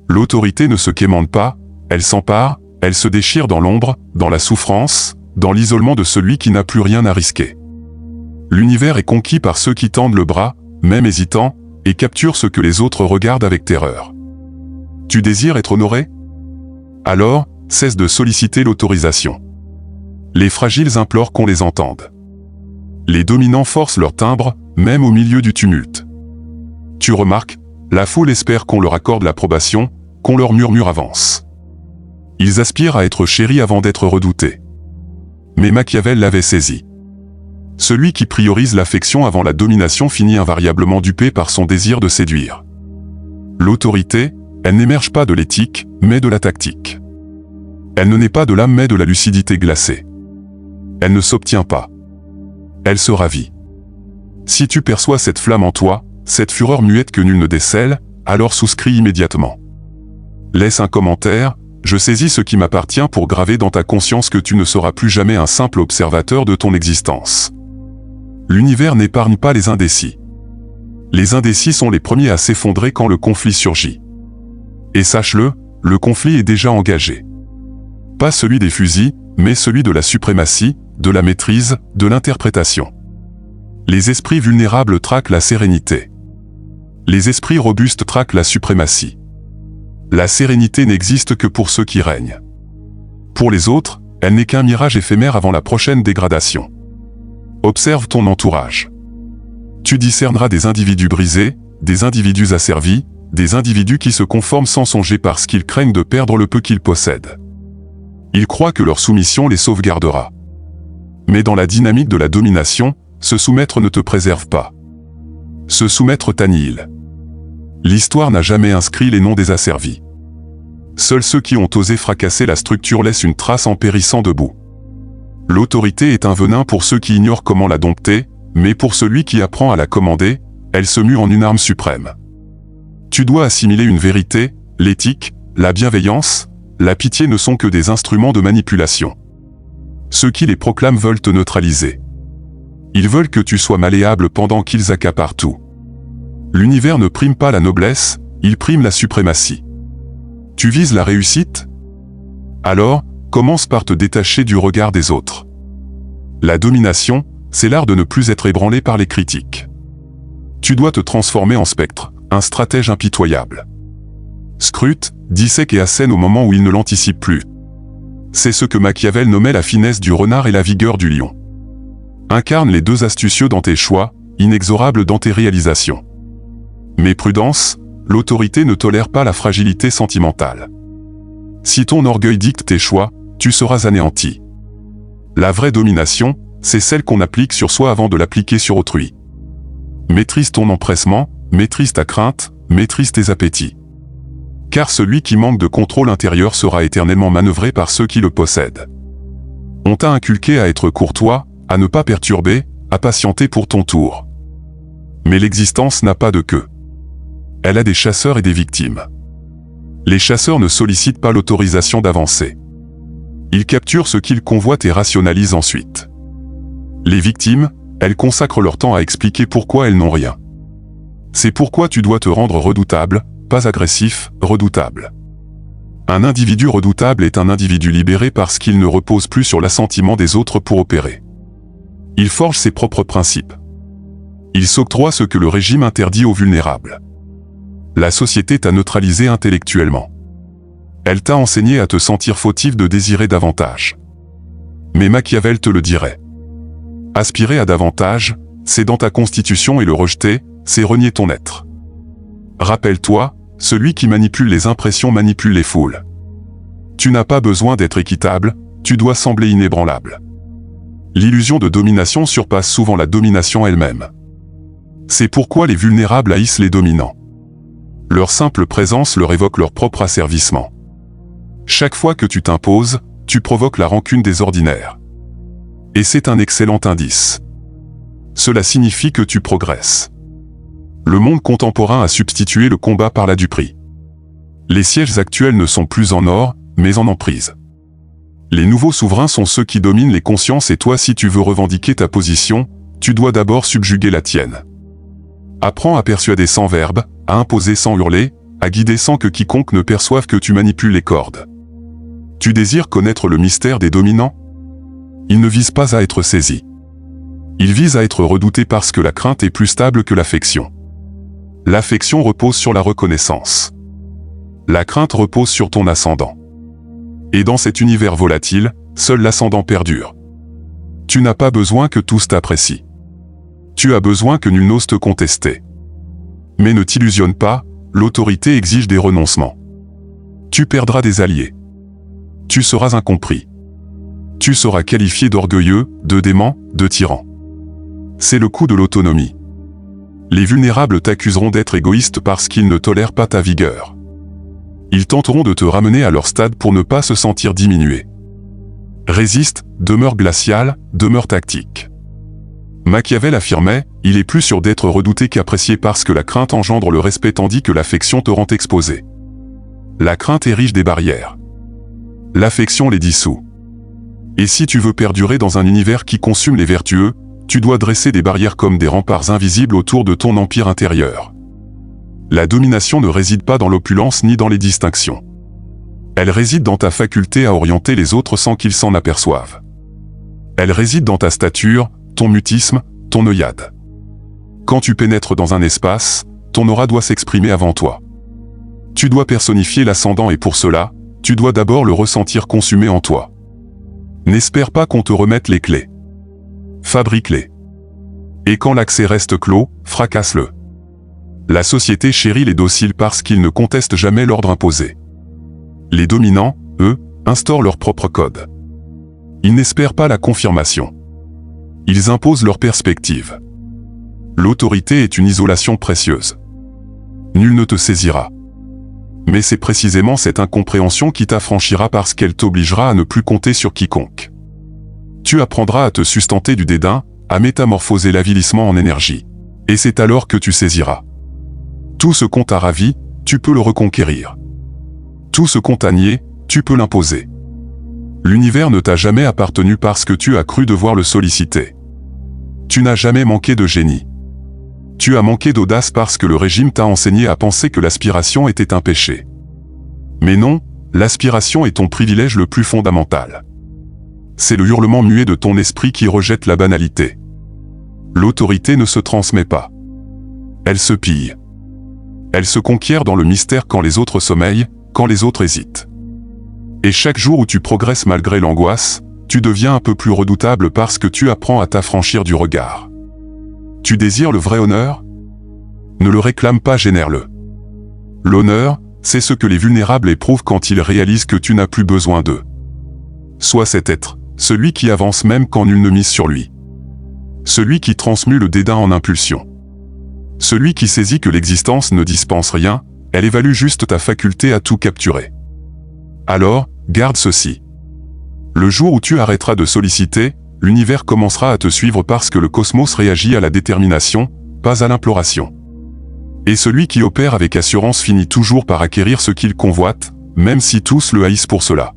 L'autorité ne se quémande pas, elle s'empare, elle se déchire dans l'ombre, dans la souffrance, dans l'isolement de celui qui n'a plus rien à risquer. L'univers est conquis par ceux qui tendent le bras, même hésitants, et capturent ce que les autres regardent avec terreur. Tu désires être honoré? Alors, cesse de solliciter l'autorisation. Les fragiles implorent qu'on les entende. Les dominants forcent leur timbre, même au milieu du tumulte. Tu remarques, la foule espère qu'on leur accorde l'approbation, qu'on leur murmure avance. Ils aspirent à être chéris avant d'être redoutés. Mais Machiavel l'avait saisi. Celui qui priorise l'affection avant la domination finit invariablement dupé par son désir de séduire. L'autorité, elle n'émerge pas de l'éthique, mais de la tactique. Elle ne naît pas de l'âme mais de la lucidité glacée. Elle ne s'obtient pas. Elle se ravit. Si tu perçois cette flamme en toi, cette fureur muette que nul ne décèle, alors souscris immédiatement. Laisse un commentaire, je saisis ce qui m'appartient pour graver dans ta conscience que tu ne seras plus jamais un simple observateur de ton existence. L'univers n'épargne pas les indécis. Les indécis sont les premiers à s'effondrer quand le conflit surgit. Et sache-le, le conflit est déjà engagé. Pas celui des fusils, mais celui de la suprématie, de la maîtrise, de l'interprétation. Les esprits vulnérables traquent la sérénité. Les esprits robustes traquent la suprématie. La sérénité n'existe que pour ceux qui règnent. Pour les autres, elle n'est qu'un mirage éphémère avant la prochaine dégradation. Observe ton entourage. Tu discerneras des individus brisés, des individus asservis, des individus qui se conforment sans songer parce qu'ils craignent de perdre le peu qu'ils possèdent. Ils croient que leur soumission les sauvegardera. Mais dans la dynamique de la domination, se soumettre ne te préserve pas. Se soumettre t'annihile. L'histoire n'a jamais inscrit les noms des asservis. Seuls ceux qui ont osé fracasser la structure laissent une trace en périssant debout. L'autorité est un venin pour ceux qui ignorent comment la dompter, mais pour celui qui apprend à la commander, elle se mue en une arme suprême. Tu dois assimiler une vérité, l'éthique, la bienveillance, la pitié ne sont que des instruments de manipulation. Ceux qui les proclament veulent te neutraliser. Ils veulent que tu sois malléable pendant qu'ils accaparent tout. L'univers ne prime pas la noblesse, il prime la suprématie. Tu vises la réussite? Alors, commence par te détacher du regard des autres. La domination, c'est l'art de ne plus être ébranlé par les critiques. Tu dois te transformer en spectre, un stratège impitoyable. Scrute, dissèque et assène au moment où il ne l'anticipe plus. C'est ce que Machiavel nommait la finesse du renard et la vigueur du lion. Incarne les deux astucieux dans tes choix, inexorables dans tes réalisations. Mais prudence, l'autorité ne tolère pas la fragilité sentimentale. Si ton orgueil dicte tes choix, tu seras anéanti. La vraie domination, c'est celle qu'on applique sur soi avant de l'appliquer sur autrui. Maîtrise ton empressement, maîtrise ta crainte, maîtrise tes appétits. Car celui qui manque de contrôle intérieur sera éternellement manœuvré par ceux qui le possèdent. On t'a inculqué à être courtois, à ne pas perturber, à patienter pour ton tour. Mais l'existence n'a pas de queue. Elle a des chasseurs et des victimes. Les chasseurs ne sollicitent pas l'autorisation d'avancer. Ils capturent ce qu'ils convoitent et rationalisent ensuite. Les victimes, elles consacrent leur temps à expliquer pourquoi elles n'ont rien. C'est pourquoi tu dois te rendre redoutable, pas agressif, redoutable. Un individu redoutable est un individu libéré parce qu'il ne repose plus sur l'assentiment des autres pour opérer. Il forge ses propres principes. Il s'octroie ce que le régime interdit aux vulnérables. La société t'a neutralisé intellectuellement. Elle t'a enseigné à te sentir fautif de désirer davantage. Mais Machiavel te le dirait. Aspirer à davantage, c'est dans ta constitution et le rejeter, c'est renier ton être. Rappelle-toi, celui qui manipule les impressions manipule les foules. Tu n'as pas besoin d'être équitable, tu dois sembler inébranlable. L'illusion de domination surpasse souvent la domination elle-même. C'est pourquoi les vulnérables haïssent les dominants. Leur simple présence leur évoque leur propre asservissement. Chaque fois que tu t'imposes, tu provoques la rancune des ordinaires. Et c'est un excellent indice. Cela signifie que tu progresses. Le monde contemporain a substitué le combat par la duperie. Les sièges actuels ne sont plus en or, mais en emprise. Les nouveaux souverains sont ceux qui dominent les consciences et toi, si tu veux revendiquer ta position, tu dois d'abord subjuguer la tienne. Apprends à persuader sans verbe, à imposer sans hurler, à guider sans que quiconque ne perçoive que tu manipules les cordes. Tu désires connaître le mystère des dominants? Ils ne visent pas à être saisis. Ils visent à être redoutés parce que la crainte est plus stable que l'affection. L'affection repose sur la reconnaissance. La crainte repose sur ton ascendant. Et dans cet univers volatile, seul l'ascendant perdure. Tu n'as pas besoin que tous t'apprécient. Tu as besoin que nul n'ose te contester. Mais ne t'illusionne pas, l'autorité exige des renoncements. Tu perdras des alliés. Tu seras incompris. Tu seras qualifié d'orgueilleux, de dément, de tyran. C'est le coût de l'autonomie. Les vulnérables t'accuseront d'être égoïste parce qu'ils ne tolèrent pas ta vigueur. Ils tenteront de te ramener à leur stade pour ne pas se sentir diminué. Résiste, demeure glacial, demeure tactique. Machiavel affirmait, il est plus sûr d'être redouté qu'apprécié parce que la crainte engendre le respect tandis que l'affection te rend exposé. La crainte érige des barrières. L'affection les dissout. Et si tu veux perdurer dans un univers qui consume les vertueux, tu dois dresser des barrières comme des remparts invisibles autour de ton empire intérieur. La domination ne réside pas dans l'opulence ni dans les distinctions. Elle réside dans ta faculté à orienter les autres sans qu'ils s'en aperçoivent. Elle réside dans ta stature, ton mutisme, ton œillade. Quand tu pénètres dans un espace, ton aura doit s'exprimer avant toi. Tu dois personnifier l'ascendant et pour cela, tu dois d'abord le ressentir consumé en toi. N'espère pas qu'on te remette les clés. Fabrique-les. Et quand l'accès reste clos, fracasse-le. La société chérit les dociles parce qu'ils ne contestent jamais l'ordre imposé. Les dominants, eux, instaurent leur propre code. Ils n'espèrent pas la confirmation. Ils imposent leur perspective. L'autorité est une isolation précieuse. Nul ne te saisira. Mais c'est précisément cette incompréhension qui t'affranchira parce qu'elle t'obligera à ne plus compter sur quiconque. Tu apprendras à te sustenter du dédain, à métamorphoser l'avilissement en énergie. Et c'est alors que tu saisiras. Tout ce qu'on t'a ravi, tu peux le reconquérir. Tout ce qu'on t'a nié, tu peux l'imposer. L'univers ne t'a jamais appartenu parce que tu as cru devoir le solliciter. Tu n'as jamais manqué de génie. Tu as manqué d'audace parce que le régime t'a enseigné à penser que l'aspiration était un péché. Mais non, l'aspiration est ton privilège le plus fondamental. C'est le hurlement muet de ton esprit qui rejette la banalité. L'autorité ne se transmet pas. Elle se pille. Elle se conquiert dans le mystère quand les autres sommeillent, quand les autres hésitent. Et chaque jour où tu progresses malgré l'angoisse, tu deviens un peu plus redoutable parce que tu apprends à t'affranchir du regard. Tu désires le vrai honneur? Ne le réclame pas, génère-le. L'honneur, c'est ce que les vulnérables éprouvent quand ils réalisent que tu n'as plus besoin d'eux. Sois cet être, celui qui avance même quand nul ne mise sur lui. Celui qui transmue le dédain en impulsion. Celui qui saisit que l'existence ne dispense rien, elle évalue juste ta faculté à tout capturer. Alors, garde ceci. Le jour où tu arrêteras de solliciter, l'univers commencera à te suivre parce que le cosmos réagit à la détermination, pas à l'imploration. Et celui qui opère avec assurance finit toujours par acquérir ce qu'il convoite, même si tous le haïssent pour cela.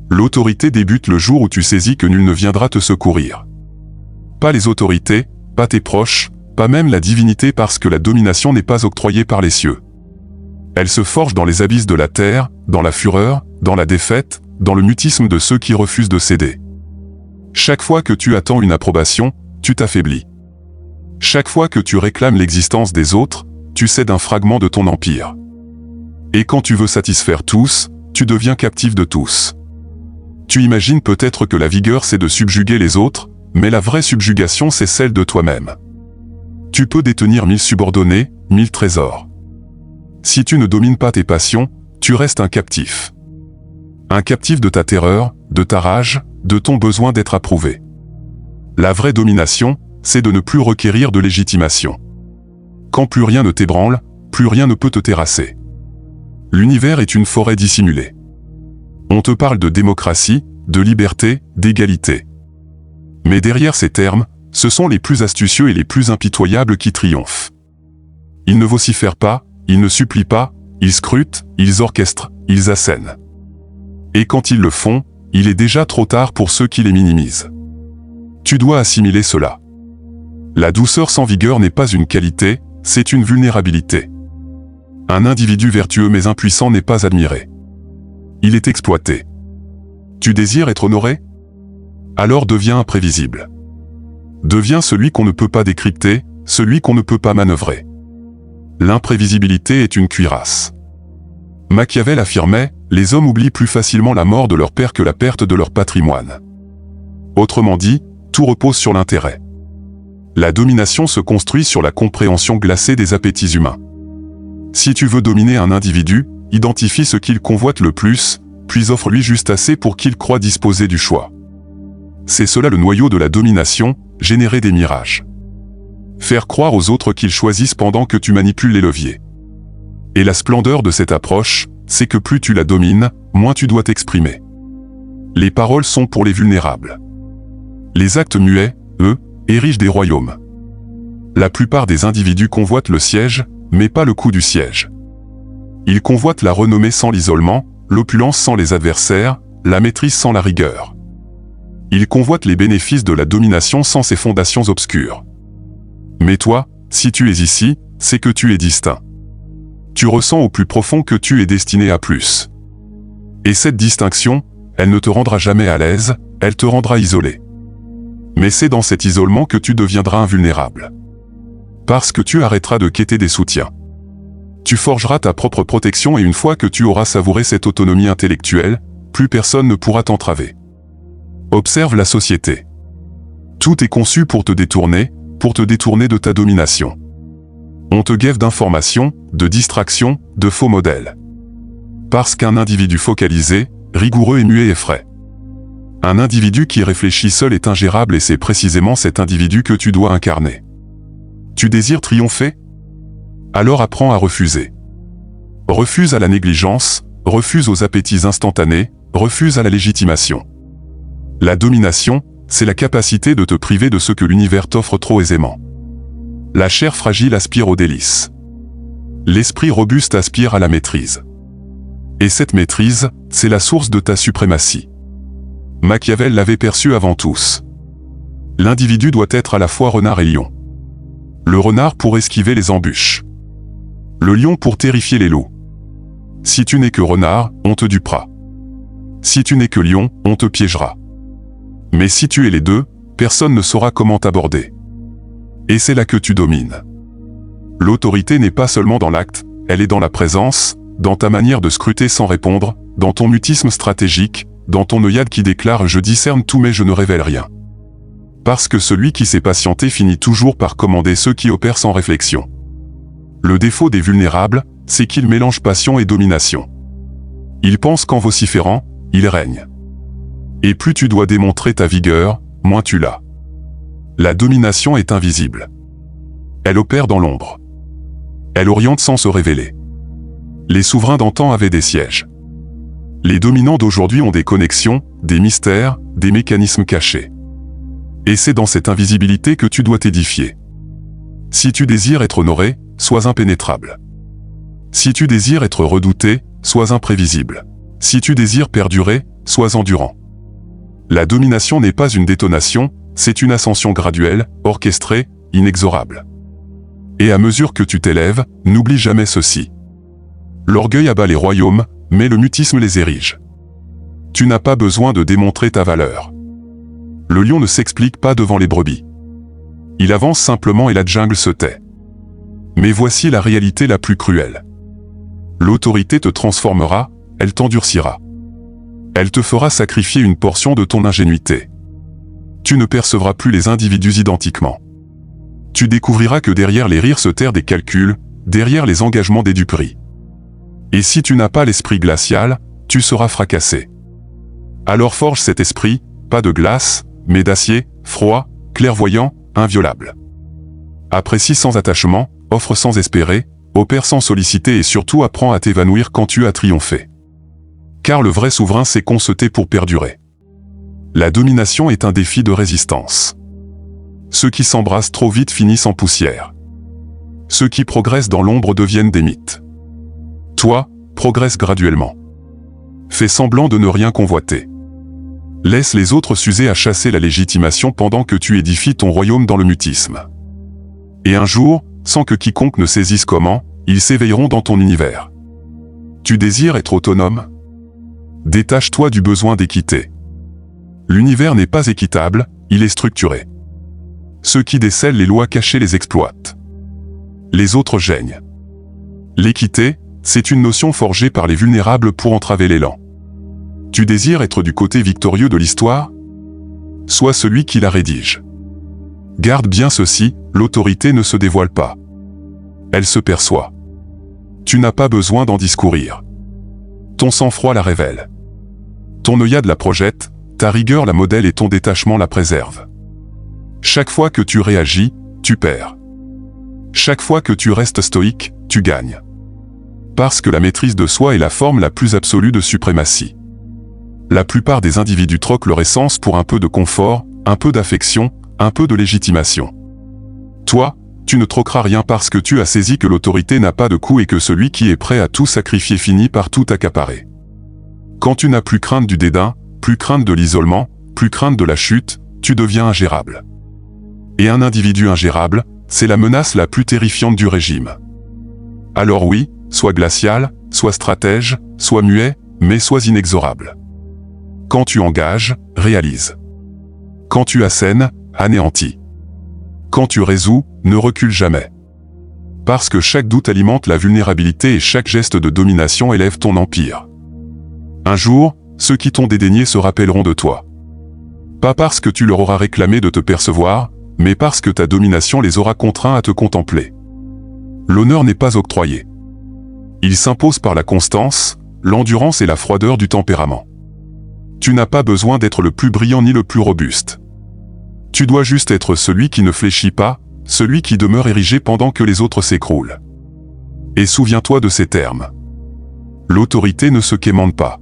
L'autorité débute le jour où tu saisis que nul ne viendra te secourir. Pas les autorités, pas tes proches, pas même la divinité parce que la domination n'est pas octroyée par les cieux. Elle se forge dans les abysses de la terre, dans la fureur, dans la défaite, dans le mutisme de ceux qui refusent de céder. Chaque fois que tu attends une approbation, tu t'affaiblis. Chaque fois que tu réclames l'existence des autres, tu cèdes un fragment de ton empire. Et quand tu veux satisfaire tous, tu deviens captif de tous. Tu imagines peut-être que la vigueur c'est de subjuguer les autres, mais la vraie subjugation c'est celle de toi-même. Tu peux détenir 1000 subordonnés, 1000 trésors. Si tu ne domines pas tes passions, tu restes un captif. Un captif de ta terreur, de ta rage, de ton besoin d'être approuvé. La vraie domination, c'est de ne plus requérir de légitimation. Quand plus rien ne t'ébranle, plus rien ne peut te terrasser. L'univers est une forêt dissimulée. On te parle de démocratie, de liberté, d'égalité. Mais derrière ces termes, ce sont les plus astucieux et les plus impitoyables qui triomphent. Ils ne vocifèrent pas, ils ne supplient pas, ils scrutent, ils orchestrent, ils assènent. Et quand ils le font, il est déjà trop tard pour ceux qui les minimisent. Tu dois assimiler cela. La douceur sans vigueur n'est pas une qualité, c'est une vulnérabilité. Un individu vertueux mais impuissant n'est pas admiré. Il est exploité. Tu désires être honoré? Alors deviens imprévisible. Deviens celui qu'on ne peut pas décrypter, celui qu'on ne peut pas manœuvrer. L'imprévisibilité est une cuirasse. Machiavel affirmait, les hommes oublient plus facilement la mort de leur père que la perte de leur patrimoine. Autrement dit, tout repose sur l'intérêt. La domination se construit sur la compréhension glacée des appétits humains. Si tu veux dominer un individu, identifie ce qu'il convoite le plus, puis offre-lui juste assez pour qu'il croie disposer du choix. C'est cela le noyau de la domination, générer des mirages. Faire croire aux autres qu'ils choisissent pendant que tu manipules les leviers. Et la splendeur de cette approche, c'est que plus tu la domines, moins tu dois t'exprimer. Les paroles sont pour les vulnérables. Les actes muets, eux, érigent des royaumes. La plupart des individus convoitent le siège, mais pas le coup du siège. Ils convoitent la renommée sans l'isolement, l'opulence sans les adversaires, la maîtrise sans la rigueur. Ils convoitent les bénéfices de la domination sans ses fondations obscures. Mais toi, si tu es ici, c'est que tu es distinct. Tu ressens au plus profond que tu es destiné à plus. Et cette distinction, elle ne te rendra jamais à l'aise, elle te rendra isolé. Mais c'est dans cet isolement que tu deviendras invulnérable. Parce que tu arrêteras de quêter des soutiens. Tu forgeras ta propre protection et une fois que tu auras savouré cette autonomie intellectuelle, plus personne ne pourra t'entraver. Observe la société. Tout est conçu pour te détourner de ta domination. On te guève d'informations, de distractions, de faux modèles. Parce qu'un individu focalisé, rigoureux et muet effraie. Un individu qui réfléchit seul est ingérable et c'est précisément cet individu que tu dois incarner. Tu désires triompher? Alors apprends à refuser. Refuse à la négligence, refuse aux appétits instantanés, refuse à la légitimation. La domination, c'est la capacité de te priver de ce que l'univers t'offre trop aisément. La chair fragile aspire aux délices. L'esprit robuste aspire à la maîtrise. Et cette maîtrise, c'est la source de ta suprématie. Machiavel l'avait perçu avant tous. L'individu doit être à la fois renard et lion. Le renard pour esquiver les embûches. Le lion pour terrifier les loups. Si tu n'es que renard, on te dupera. Si tu n'es que lion, on te piégera. Mais si tu es les deux, personne ne saura comment t'aborder. Et c'est là que tu domines. L'autorité n'est pas seulement dans l'acte, elle est dans la présence, dans ta manière de scruter sans répondre, dans ton mutisme stratégique, dans ton œillade qui déclare « je discerne tout mais je ne révèle rien ». Parce que celui qui s'est patienté finit toujours par commander ceux qui opèrent sans réflexion. Le défaut des vulnérables, c'est qu'ils mélangent passion et domination. Ils pensent qu'en vociférant, ils règnent. Et plus tu dois démontrer ta vigueur, moins tu l'as. La domination est invisible. Elle opère dans l'ombre. Elle oriente sans se révéler. Les souverains d'antan avaient des sièges. Les dominants d'aujourd'hui ont des connexions, des mystères, des mécanismes cachés. Et c'est dans cette invisibilité que tu dois t'édifier. Si tu désires être honoré, sois impénétrable. Si tu désires être redouté, sois imprévisible. Si tu désires perdurer, sois endurant. La domination n'est pas une détonation, c'est une ascension graduelle, orchestrée, inexorable. Et à mesure que tu t'élèves, n'oublie jamais ceci. L'orgueil abat les royaumes, mais le mutisme les érige. Tu n'as pas besoin de démontrer ta valeur. Le lion ne s'explique pas devant les brebis. Il avance simplement et la jungle se tait. Mais voici la réalité la plus cruelle. L'autorité te transformera, elle t'endurcira. Elle te fera sacrifier une portion de ton ingénuité. Tu ne percevras plus les individus identiquement. Tu découvriras que derrière les rires se terrent des calculs, derrière les engagements des duperies. Et si tu n'as pas l'esprit glacial, tu seras fracassé. Alors forge cet esprit, pas de glace, mais d'acier, froid, clairvoyant, inviolable. Apprécie sans attachement, offre sans espérer, opère sans solliciter et surtout apprends à t'évanouir quand tu as triomphé. Car le vrai souverain sait qu'on se tait pour perdurer. La domination est un défi de résistance. Ceux qui s'embrassent trop vite finissent en poussière. Ceux qui progressent dans l'ombre deviennent des mythes. Toi, progresse graduellement. Fais semblant de ne rien convoiter. Laisse les autres s'user à chasser la légitimation pendant que tu édifies ton royaume dans le mutisme. Et un jour, sans que quiconque ne saisisse comment, ils s'éveilleront dans ton univers. Tu désires être autonome? Détache-toi du besoin d'équité. L'univers n'est pas équitable, il est structuré. Ceux qui décèlent les lois cachées les exploitent. Les autres geignent. L'équité, c'est une notion forgée par les vulnérables pour entraver l'élan. Tu désires être du côté victorieux de l'histoire? Sois celui qui la rédige. Garde bien ceci, l'autorité ne se dévoile pas. Elle se perçoit. Tu n'as pas besoin d'en discourir. Ton sang-froid la révèle. Ton œillade la projette, ta rigueur la modèle et ton détachement la préserve. Chaque fois que tu réagis, tu perds. Chaque fois que tu restes stoïque, tu gagnes. Parce que la maîtrise de soi est la forme la plus absolue de suprématie. La plupart des individus troquent leur essence pour un peu de confort, un peu d'affection, un peu de légitimation. Toi, tu ne troqueras rien parce que tu as saisi que l'autorité n'a pas de coût et que celui qui est prêt à tout sacrifier finit par tout accaparer. Quand tu n'as plus crainte du dédain, plus crainte de l'isolement, plus crainte de la chute, tu deviens ingérable. Et un individu ingérable, c'est la menace la plus terrifiante du régime. Alors oui, sois glacial, sois stratège, sois muet, mais sois inexorable. Quand tu engages, réalise. Quand tu assènes, anéantis. Quand tu résous, ne recule jamais. Parce que chaque doute alimente la vulnérabilité et chaque geste de domination élève ton empire. Un jour, ceux qui t'ont dédaigné se rappelleront de toi. Pas parce que tu leur auras réclamé de te percevoir, mais parce que ta domination les aura contraints à te contempler. L'honneur n'est pas octroyé. Il s'impose par la constance, l'endurance et la froideur du tempérament. Tu n'as pas besoin d'être le plus brillant ni le plus robuste. Tu dois juste être celui qui ne fléchit pas, celui qui demeure érigé pendant que les autres s'écroulent. Et souviens-toi de ces termes. L'autorité ne se quémande pas.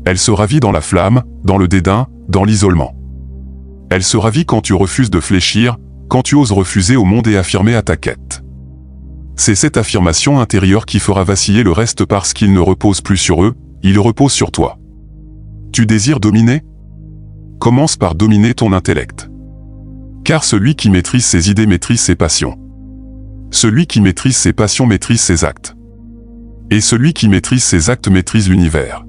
Elle se ravit dans la flamme, dans le dédain, dans l'isolement. Elle se ravit quand tu refuses de fléchir, quand tu oses refuser au monde et affirmer à ta quête. C'est cette affirmation intérieure qui fera vaciller le reste parce qu'il ne repose plus sur eux, il repose sur toi. Tu désires dominer? Commence par dominer ton intellect. Car celui qui maîtrise ses idées maîtrise ses passions. Celui qui maîtrise ses passions maîtrise ses actes. Et celui qui maîtrise ses actes maîtrise l'univers.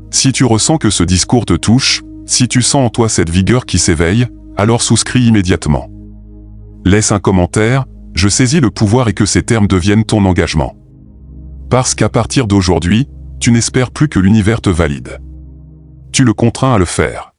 Si tu ressens que ce discours te touche, si tu sens en toi cette vigueur qui s'éveille, alors souscris immédiatement. Laisse un commentaire, je saisis le pouvoir et que ces termes deviennent ton engagement. Parce qu'à partir d'aujourd'hui, tu n'espères plus que l'univers te valide. Tu le contrains à le faire.